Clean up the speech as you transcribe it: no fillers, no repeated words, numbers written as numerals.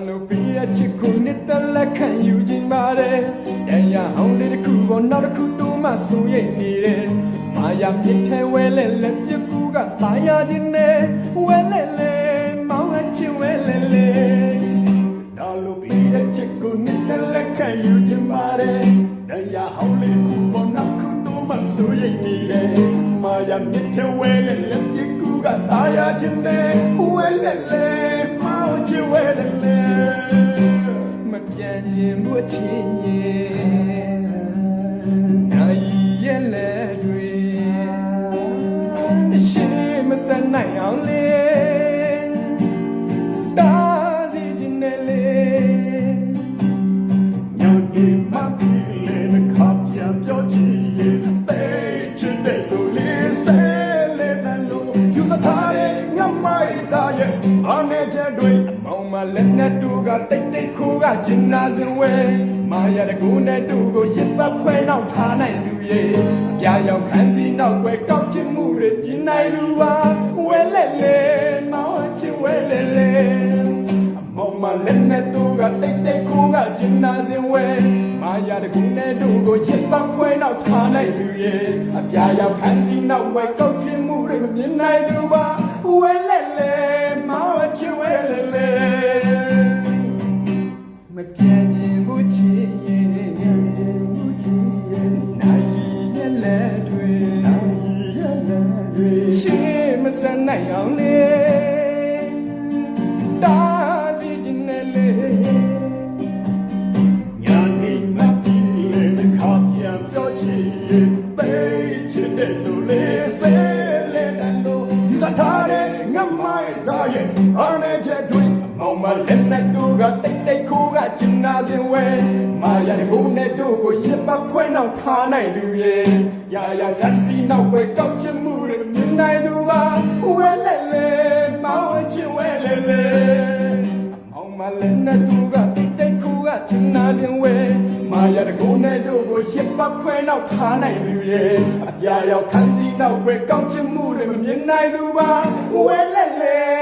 လိုပြီးတဲ့ချစ်ကိုနှစ်သက်လက်ခံယူခြင်းပါတယ်တန်ရအောင်လေးတစ်ခုပေါ်နောက်တစ်ခုတိုးမှဆိုရိတ်နေတယ်မာယာမြင့်ထဲဝဲလဲလဲပြကူကတာယာခြင်းနဲ့ဝဲလဲလဲမောင်းအချင်းဝဲလဲလဲလိုပြီးတဲ့ချစ်ကိုနှစ်သက်လက်ခံယူခြင်းပါတယ်တန်ရအောင်လေးတစ်ခုပေါ်နောက်တစ်ခုတိုးမှဆိုရိတ်နေတယ်မာယာမြင့်ထဲဝဲလဲလဲပြကူကတာယာခြင်းနဲ့ဝဲလဲလဲမောင်းအချင်းဝဲလဲလဲမပြန်ခြင်းဘူးအချင်းရဲ့နိုင်ရဲ့လဲတွေရှိမစနိုင်အောင်လေတာစီခြင်းနဲ့လေညနေမှပြီလေမခပ်ကြပြောချင်ရဲ့တဲချင်တဲ့ဆိုလေးဆဲလေတန်လို့ယူစထားတဲ့ညမိုက်သားရဲ့အနေချက်တွေမောင်မလက်နဲ့တူကတိတ်တိတ်ခိုးကကျင်နာစင်ဝဲမာရတဲ့ကိုနဲ့တူကိုရစ်ပတ်ဖွဲနောက်ထားနိုင်သူရဲ့အပြာရောက်ခန်းစီနောက်ွယ်ကောက်ချင်မှုတွေမြင်နိုင်သူပါဝဲလဲလဲမောင်ချင်ဝဲလဲလဲမောင်မလက်နဲ့တူကတိတ်တိတ်ခိုးကကျင်နာစင်ဝဲမာရတဲ့ကိုနဲ့တူကိုရစ်ပတ်ဖွဲနောက်ထားနိုင်သူရဲ့အပြာရောက်ခန်းစီနောက်ွယ်ကောက်ချင်မှုတွေမြင်နိုင်သူပါဝဲလဲလဲမောင်ချင်ဝဲလဲလဲမပြန်ခြင်းဘူးချစ်ရဲ့နိုင်ရဲ့လက်တွေရှေ့မစနိုင်အောင်လေတာစီခြင်းနဲ့လေညာနေမပြီလေခါပြန်ပြောချင်ရဲ့သိချင်တဲ့ဆိုလေစေလေတန်လို့ဒီစထားတဲ့ငမိုက်သားရဲ့အနေချက်တွေမောင်မလက်နဲ့တူကတိတ်တိတ်ခိုးကကျင်နာစင်ဝဲမာရတဲ့ဘုံနဲ့တို့ကိုရစ်ပတ်ခွဲနောက်ထားနိုင်သူရဲ့ရာရာဓာတ်စီနောက်ပဲကောက်ချင်မှုတွေမြင်နိုင်သူပါဝဲလဲလဲမောင်ချင်ဝဲလဲလဲမောင်မလက်နဲ့တူကတိတ်တိတ်ခိုးကကျင်နာစင်ဝဲမာရတဲ့ဘုံနဲ့တို့ကိုရစ်ပတ်ခွဲနောက်ထားနိုင်သူရဲ့အပြာရောက်ခန်းစီနောက်ပဲကောက်ချင်မှုတွေမြင်နိုင်သူပါဝဲလဲလဲ